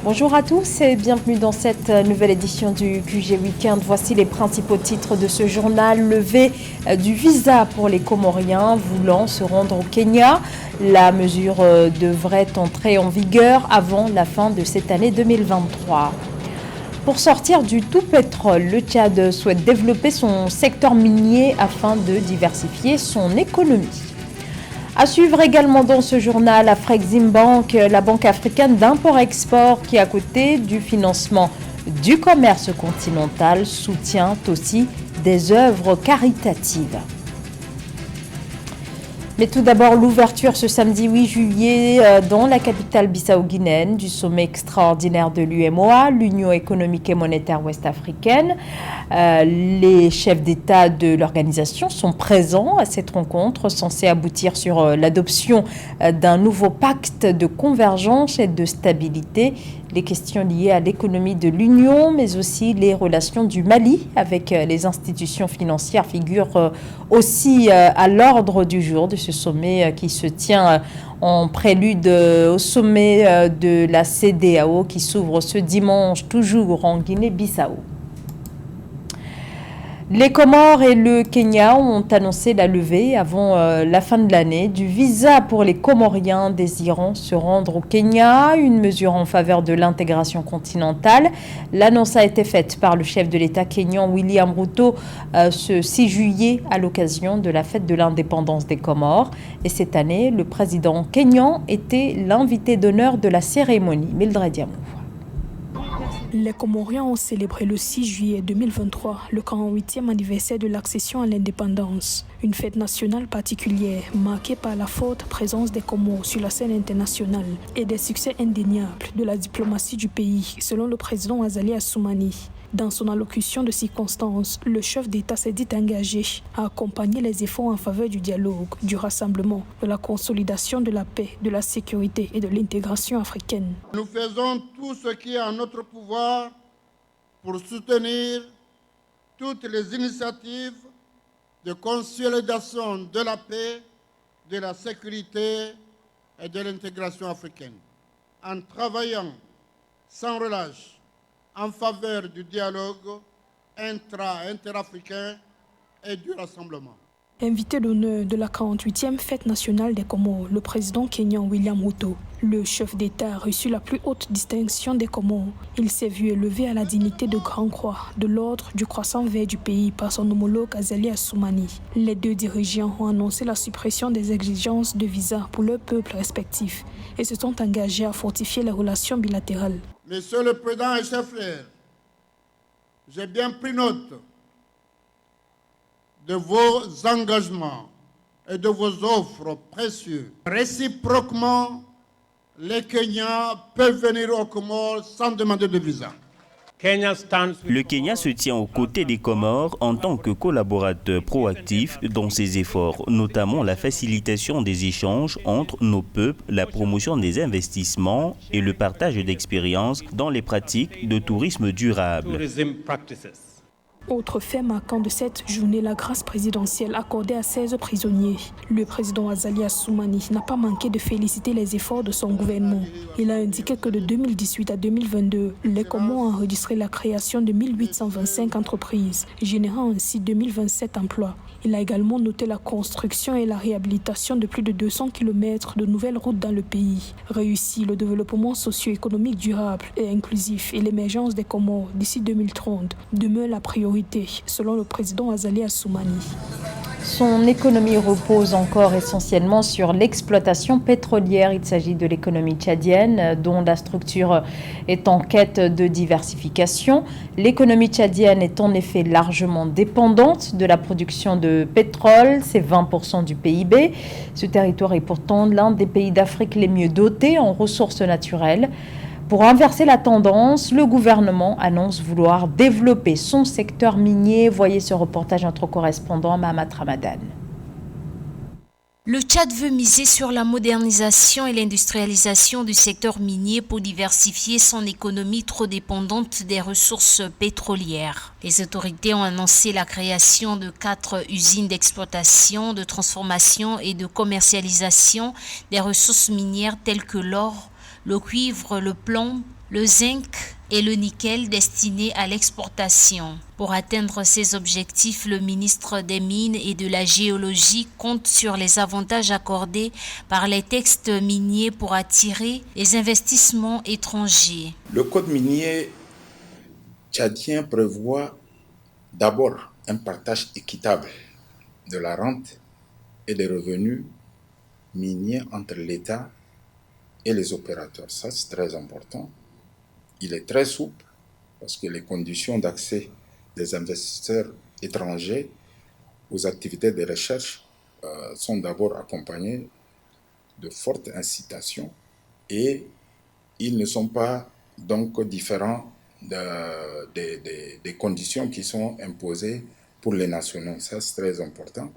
Bonjour à tous et bienvenue dans cette nouvelle édition du QG Weekend. Voici les principaux titres de ce journal. Levée du visa pour les Comoriens voulant se rendre au Kenya. La mesure devrait entrer en vigueur avant la fin de cette année 2023. Pour sortir du tout pétrole, le Tchad souhaite développer son secteur minier afin de diversifier son économie. À suivre également dans ce journal, Afreximbank, la banque africaine d'import-export qui, à côté du financement du commerce continental, soutient aussi des œuvres caritatives. Mais tout d'abord, l'ouverture ce samedi 8 juillet dans la capitale bissau-guinéenne du sommet extraordinaire de l'UMOA, l'Union économique et monétaire ouest-africaine. Les chefs d'État de l'organisation sont présents à cette rencontre censée aboutir sur l'adoption d'un nouveau pacte de convergence et de stabilité. Les questions liées à l'économie de l'Union, mais aussi les relations du Mali avec les institutions financières figurent aussi à l'ordre du jour de ce sommet qui se tient en prélude au sommet de la CEDEAO qui s'ouvre ce dimanche toujours en Guinée-Bissau. Les Comores et le Kenya ont annoncé la levée avant la fin de l'année du visa pour les Comoriens désirant se rendre au Kenya, une mesure en faveur de l'intégration continentale. L'annonce a été faite par le chef de l'État kényan William Ruto ce 6 juillet à l'occasion de la fête de l'indépendance des Comores. Et cette année, le président kényan était l'invité d'honneur de la cérémonie. Mildred Diamou. Les Comoriens ont célébré le 6 juillet 2023 le 48e anniversaire de l'accession à l'indépendance. Une fête nationale particulière marquée par la forte présence des Comores sur la scène internationale et des succès indéniables de la diplomatie du pays, selon le président Azali Assoumani. Dans son allocution de circonstance, le chef d'État s'est dit engagé à accompagner les efforts en faveur du dialogue, du rassemblement, de la consolidation de la paix, de la sécurité et de l'intégration africaine. Nous faisons tout ce qui est en notre pouvoir pour soutenir toutes les initiatives de consolidation de la paix, de la sécurité et de l'intégration africaine, en travaillant sans relâche en faveur du dialogue interafricain et du rassemblement. Invité d'honneur de la 48e fête nationale des Comores, le président kényan William Ruto, le chef d'État a reçu la plus haute distinction des Comores. Il s'est vu élevé à la dignité de Grand Croix de l'ordre du Croissant Vert du pays par son homologue Azali Assoumani. Les deux dirigeants ont annoncé la suppression des exigences de visa pour leurs peuples respectifs et se sont engagés à fortifier les relations bilatérales. Monsieur le Président et chers frères, j'ai bien pris note de vos engagements et de vos offres précieuses. Réciproquement, les Kenyans peuvent venir aux Comores sans demander de visa. Le Kenya se tient aux côtés des Comores en tant que collaborateur proactif dans ses efforts, notamment la facilitation des échanges entre nos peuples, la promotion des investissements et le partage d'expériences dans les pratiques de tourisme durable. Autre fait marquant de cette journée, la grâce présidentielle accordée à 16 prisonniers. Le président Azali Assoumani n'a pas manqué de féliciter les efforts de son gouvernement. Il a indiqué que de 2018 à 2022, les Comores ont enregistré la création de 1825 entreprises, générant ainsi 2027 emplois. Il a également noté la construction et la réhabilitation de plus de 200 km de nouvelles routes dans le pays, réussi le développement socio-économique durable et inclusif et l'émergence des Comores d'ici 2030 demeure la priorité, selon le président Azali Assoumani. Son économie repose encore essentiellement sur l'exploitation pétrolière. Il s'agit de l'économie tchadienne, dont la structure est en quête de diversification. L'économie tchadienne est en effet largement dépendante de la production de pétrole, c'est 20% du PIB. Ce territoire est pourtant l'un des pays d'Afrique les mieux dotés en ressources naturelles. Pour inverser la tendance, le gouvernement annonce vouloir développer son secteur minier. Voyez ce reportage de notre correspondant Mahamat Ramadan. Le Tchad veut miser sur la modernisation et l'industrialisation du secteur minier pour diversifier son économie trop dépendante des ressources pétrolières. Les autorités ont annoncé la création de 4 usines d'exploitation, de transformation et de commercialisation des ressources minières telles que l'or, le cuivre, le plomb, le zinc et le nickel destinés à l'exportation. Pour atteindre ces objectifs, le ministre des Mines et de la Géologie compte sur les avantages accordés par les textes miniers pour attirer les investissements étrangers. Le code minier tchadien prévoit d'abord un partage équitable de la rente et des revenus miniers entre l'État et les opérateurs. Ça, c'est très important. Il est très souple parce que les conditions d'accès des investisseurs étrangers aux activités de recherche sont d'abord accompagnées de fortes incitations et ils ne sont pas donc différents des conditions qui sont imposées pour les nationaux. Ça, c'est très important.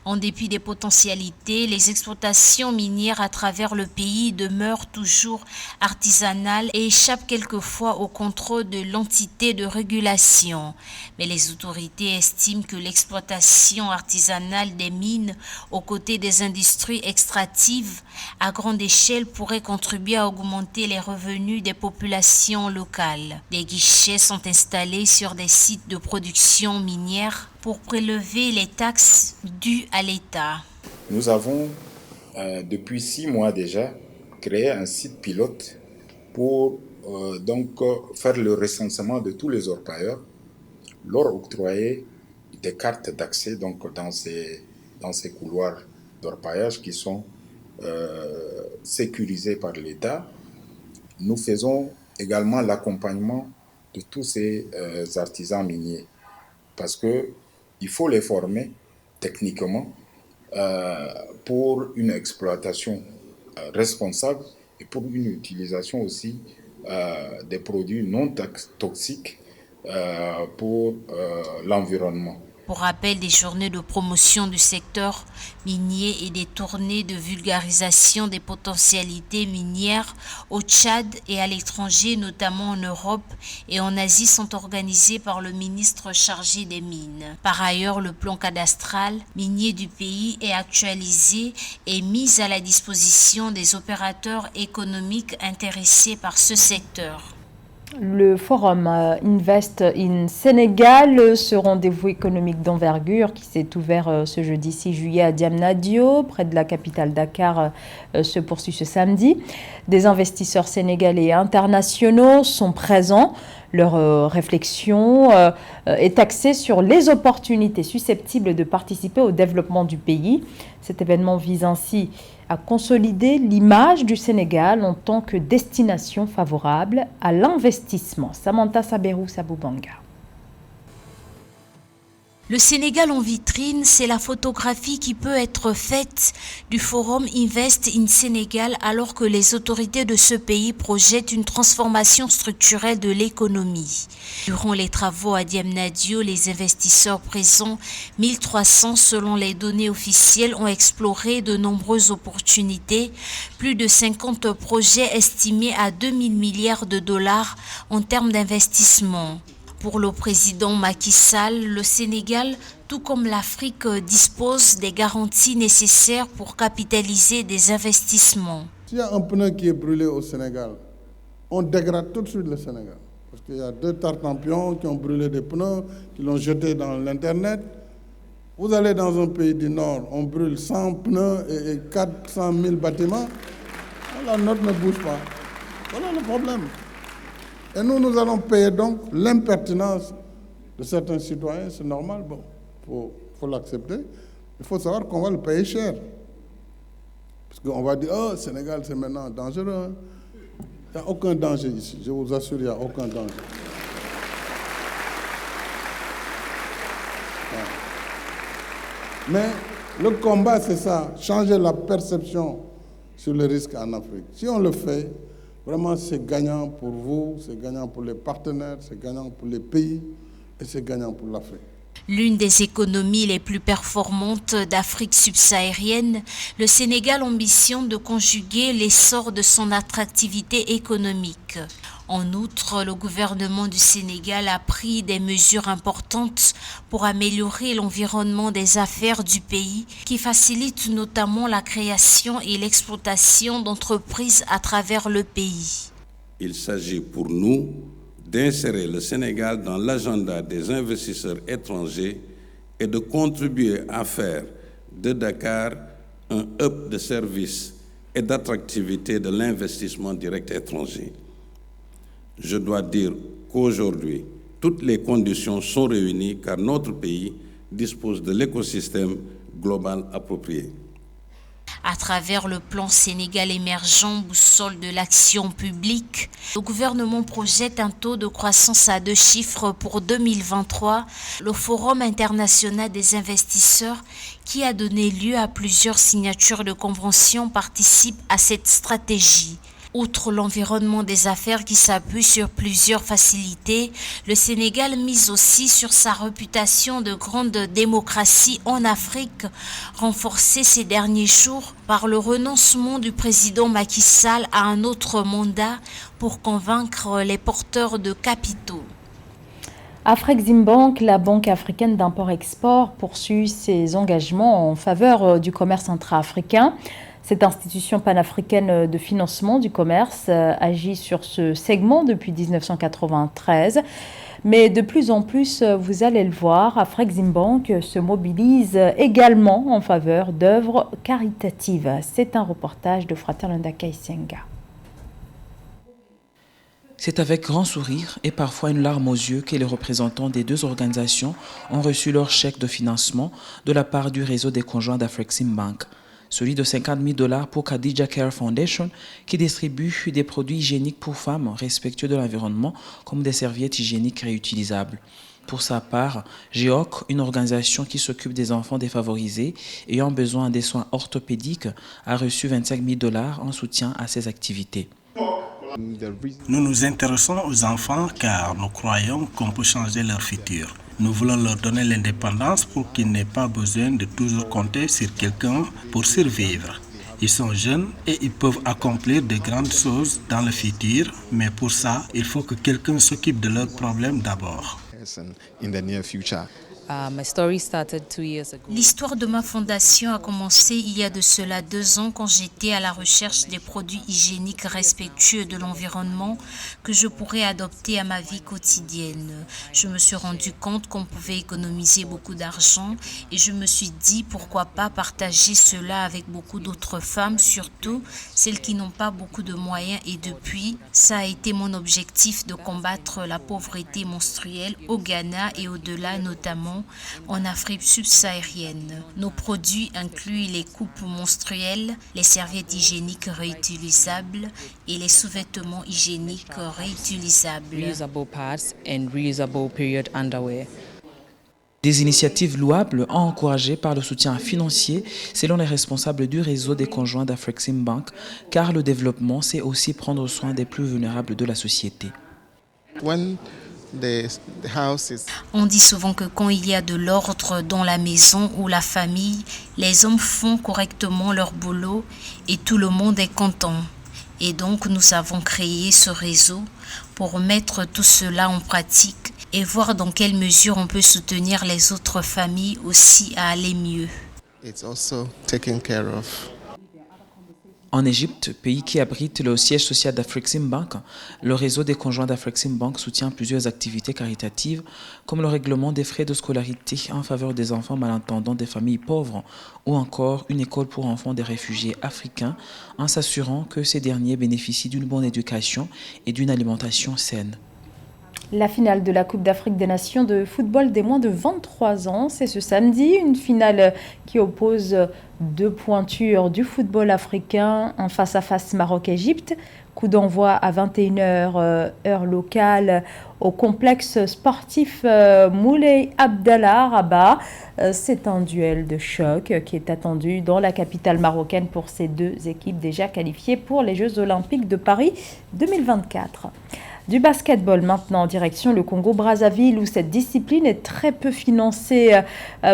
En dépit des potentialités, les exploitations minières à travers le pays demeurent toujours artisanales et échappent quelquefois au contrôle de l'entité de régulation. Mais les autorités estiment que l'exploitation artisanale des mines aux côtés des industries extractives à grande échelle pourrait contribuer à augmenter les revenus des populations locales. Des guichets sont installés sur des sites de production minière pour prélever les taxes dues à l'État. Nous avons, depuis 6 mois déjà, créé un site pilote pour faire le recensement de tous les orpailleurs, leur octroyer des cartes d'accès dans ces couloirs d'orpaillage qui sont sécurisés par l'État. Nous faisons également l'accompagnement de tous ces artisans miniers parce que il faut les former techniquement pour une exploitation responsable et pour une utilisation aussi des produits non toxiques pour l'environnement. Pour rappel, des journées de promotion du secteur minier et des tournées de vulgarisation des potentialités minières au Tchad et à l'étranger, notamment en Europe et en Asie, sont organisées par le ministre chargé des Mines. Par ailleurs, le plan cadastral minier du pays est actualisé et mis à la disposition des opérateurs économiques intéressés par ce secteur. Le forum Invest in Sénégal, ce rendez-vous économique d'envergure qui s'est ouvert ce jeudi 6 juillet à Diamniadio, près de la capitale Dakar, se poursuit ce samedi. Des investisseurs sénégalais et internationaux sont présents. Leur réflexion est axée sur les opportunités susceptibles de participer au développement du pays. Cet événement vise ainsi à consolider l'image du Sénégal en tant que destination favorable à l'investissement. Samantha Saberou Saboubanga. Le Sénégal en vitrine, c'est la photographie qui peut être faite du forum Invest in Sénégal alors que les autorités de ce pays projettent une transformation structurelle de l'économie. Durant les travaux à Diamniadio, les investisseurs présents, 1300 selon les données officielles, ont exploré de nombreuses opportunités, plus de 50 projets estimés à 2000 milliards de dollars en termes d'investissement. Pour le président Macky Sall, le Sénégal, tout comme l'Afrique, dispose des garanties nécessaires pour capitaliser des investissements. S'il y a un pneu qui est brûlé au Sénégal, on dégrade tout de suite le Sénégal. Parce qu'il y a 2 tartampions qui ont brûlé des pneus, qui l'ont jeté dans l'Internet. Vous allez dans un pays du Nord, on brûle 100 pneus et 400 000 bâtiments. La note ne bouge pas. Voilà le problème. Et nous allons payer donc l'impertinence de certains citoyens, c'est normal, bon, faut l'accepter. Il faut savoir qu'on va le payer cher. Parce qu'on va dire, oh, Sénégal, c'est maintenant dangereux. Il n'y a aucun danger ici, je vous assure, il n'y a aucun danger. Mais le combat, c'est ça, changer la perception sur le risque en Afrique. Si on le fait, vraiment, c'est gagnant pour vous, c'est gagnant pour les partenaires, c'est gagnant pour les pays et c'est gagnant pour l'Afrique. L'une des économies les plus performantes d'Afrique subsaharienne, le Sénégal ambitionne de conjuguer l'essor de son attractivité économique. En outre, le gouvernement du Sénégal a pris des mesures importantes pour améliorer l'environnement des affaires du pays, qui facilite notamment la création et l'exploitation d'entreprises à travers le pays. Il s'agit pour nous d'insérer le Sénégal dans l'agenda des investisseurs étrangers et de contribuer à faire de Dakar un hub de services et d'attractivité de l'investissement direct étranger. Je dois dire qu'aujourd'hui, toutes les conditions sont réunies car notre pays dispose de l'écosystème global approprié. À travers le plan Sénégal émergent, boussole de l'action publique, le gouvernement projette un taux de croissance à 2 chiffres pour 2023. Le Forum international des investisseurs, qui a donné lieu à plusieurs signatures de conventions, participe à cette stratégie. Outre l'environnement des affaires qui s'appuie sur plusieurs facilités, le Sénégal mise aussi sur sa réputation de grande démocratie en Afrique, renforcée ces derniers jours par le renoncement du président Macky Sall à un autre mandat pour convaincre les porteurs de capitaux. Afreximbank, la banque africaine d'import-export, poursuit ses engagements en faveur du commerce intra-africain. Cette institution panafricaine de financement du commerce agit sur ce segment depuis 1993. Mais de plus en plus, vous allez le voir, Afreximbank se mobilise également en faveur d'œuvres caritatives. C'est un reportage de Fraterlanda Kaisenga. C'est avec grand sourire et parfois une larme aux yeux que les représentants des deux organisations ont reçu leur chèque de financement de la part du réseau des conjoints d'Afreximbank. Celui de $50 000 pour Khadija Care Foundation qui distribue des produits hygiéniques pour femmes respectueux de l'environnement comme des serviettes hygiéniques réutilisables. Pour sa part, GEOC, une organisation qui s'occupe des enfants défavorisés ayant besoin des soins orthopédiques, a reçu $25 000 en soutien à ses activités. Nous nous intéressons aux enfants car nous croyons qu'on peut changer leur futur. Nous voulons leur donner l'indépendance pour qu'ils n'aient pas besoin de toujours compter sur quelqu'un pour survivre. Ils sont jeunes et ils peuvent accomplir de grandes choses dans le futur, mais pour ça, il faut que quelqu'un s'occupe de leurs problèmes d'abord. L'histoire de ma fondation a commencé il y a de cela 2 ans quand j'étais à la recherche des produits hygiéniques respectueux de l'environnement que je pourrais adopter à ma vie quotidienne. Je me suis rendu compte qu'on pouvait économiser beaucoup d'argent et je me suis dit pourquoi pas partager cela avec beaucoup d'autres femmes, surtout celles qui n'ont pas beaucoup de moyens, et depuis, ça a été mon objectif de combattre la pauvreté menstruelle au Ghana et au-delà, notamment en Afrique subsaharienne. Nos produits incluent les coupes menstruelles, les serviettes hygiéniques réutilisables et les sous-vêtements hygiéniques réutilisables. Des initiatives louables encouragées par le soutien financier selon les responsables du réseau des conjoints d'Afreximbank, car le développement, c'est aussi prendre soin des plus vulnérables de la société. On dit souvent que quand il y a de l'ordre dans la maison ou la famille, les hommes font correctement leur boulot et tout le monde est content. Et donc nous avons créé ce réseau pour mettre tout cela en pratique et voir dans quelle mesure on peut soutenir les autres familles aussi à aller mieux. En Égypte, pays qui abrite le siège social d'Afreximbank, le réseau des conjoints d'Afreximbank soutient plusieurs activités caritatives comme le règlement des frais de scolarité en faveur des enfants malentendants des familles pauvres ou encore une école pour enfants des réfugiés africains en s'assurant que ces derniers bénéficient d'une bonne éducation et d'une alimentation saine. La finale de la Coupe d'Afrique des Nations de football des moins de 23 ans, c'est ce samedi. Une finale qui oppose 2 pointures du football africain, un face-à-face Maroc-Égypte. Coup d'envoi à 21h, heure locale, au complexe sportif Moulay Abdallah Rabat. C'est un duel de choc qui est attendu dans la capitale marocaine pour ces 2 équipes déjà qualifiées pour les Jeux Olympiques de Paris 2024. Du basketball maintenant, direction le Congo-Brazzaville où cette discipline est très peu financée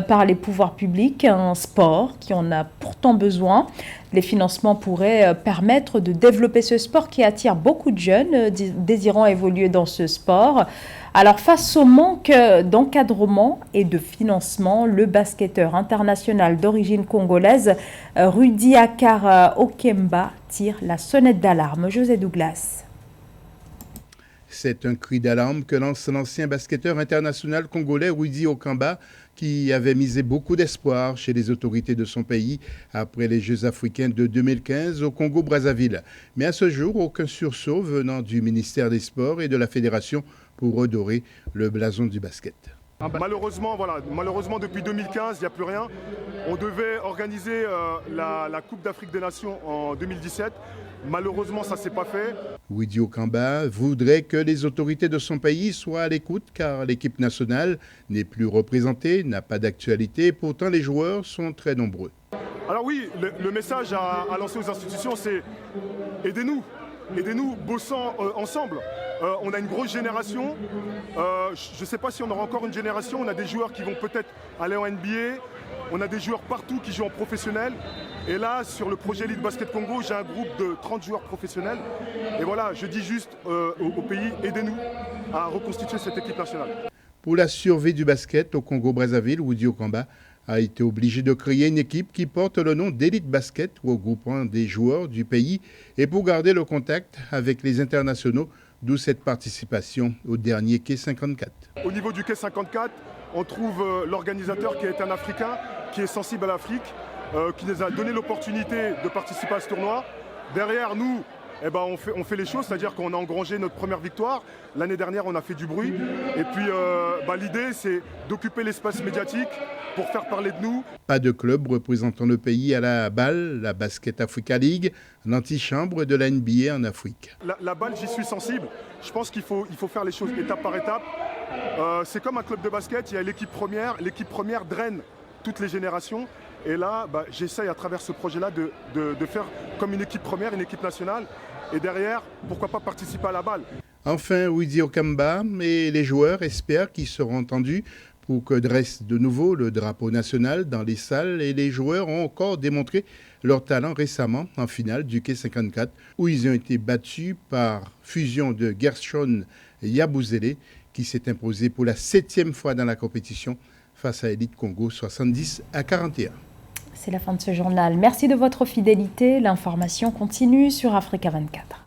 par les pouvoirs publics, un sport qui en a pourtant besoin. Les financements pourraient permettre de développer ce sport qui attire beaucoup de jeunes désirant évoluer dans ce sport. Alors face au manque d'encadrement et de financement, le basketteur international d'origine congolaise Rudy Akara Okemba tire la sonnette d'alarme. José Douglas. C'est un cri d'alarme que lance l'ancien basketteur international congolais Rudy Okamba, qui avait misé beaucoup d'espoir chez les autorités de son pays après les Jeux africains de 2015 au Congo-Brazzaville. Mais à ce jour, aucun sursaut venant du ministère des Sports et de la Fédération pour redorer le blason du basket. Malheureusement, depuis 2015, il n'y a plus rien. On devait organiser la Coupe d'Afrique des Nations en 2017. Malheureusement, ça ne s'est pas fait. Rudy Okamba voudrait que les autorités de son pays soient à l'écoute car l'équipe nationale n'est plus représentée, n'a pas d'actualité. Pourtant, les joueurs sont très nombreux. Alors oui, le message à lancer aux institutions, c'est aidez-nous. Aidez-nous, bossant ensemble. On a une grosse génération. Je ne sais pas si on aura encore une génération. On a des joueurs qui vont peut-être aller en NBA. On a des joueurs partout qui jouent en professionnel. Et là, sur le projet Elite Basket Congo, j'ai un groupe de 30 joueurs professionnels. Et voilà, je dis juste au pays, aidez-nous à reconstituer cette équipe nationale. Pour la survie du basket au Congo-Brazzaville, Rudy Okamba a été obligé de créer une équipe qui porte le nom d'Elite Basket, regroupant des joueurs du pays, et pour garder le contact avec les internationaux, d'où cette participation au dernier Quai 54. Au niveau du Quai 54, on trouve l'organisateur qui est un Africain, qui est sensible à l'Afrique, qui nous a donné l'opportunité de participer à ce tournoi. Derrière nous, on fait les choses, c'est-à-dire qu'on a engrangé notre première victoire. L'année dernière, on a fait du bruit. Et puis, l'idée, c'est d'occuper l'espace médiatique pour faire parler de nous. Pas de club représentant le pays à la BAL, la Basket Africa League, l'antichambre de la NBA en Afrique. La BAL, j'y suis sensible. Je pense qu'il faut faire les choses étape par étape. C'est comme un club de basket, il y a l'équipe première. L'équipe première draine toutes les générations. Et là, j'essaye à travers ce projet-là de faire comme une équipe première, une équipe nationale. Et derrière, pourquoi pas participer à la BAL. Enfin, Rudy Okamba et les joueurs espèrent qu'ils seront entendus pour que dresse de nouveau le drapeau national dans les salles. Et les joueurs ont encore démontré leur talent récemment en finale du Quai 54, où ils ont été battus par fusion de Gershon Yabusele, qui s'est imposé pour la 7e fois dans la compétition face à Elite Congo 70-41. C'est la fin de ce journal. Merci de votre fidélité. L'information continue sur Africa 24.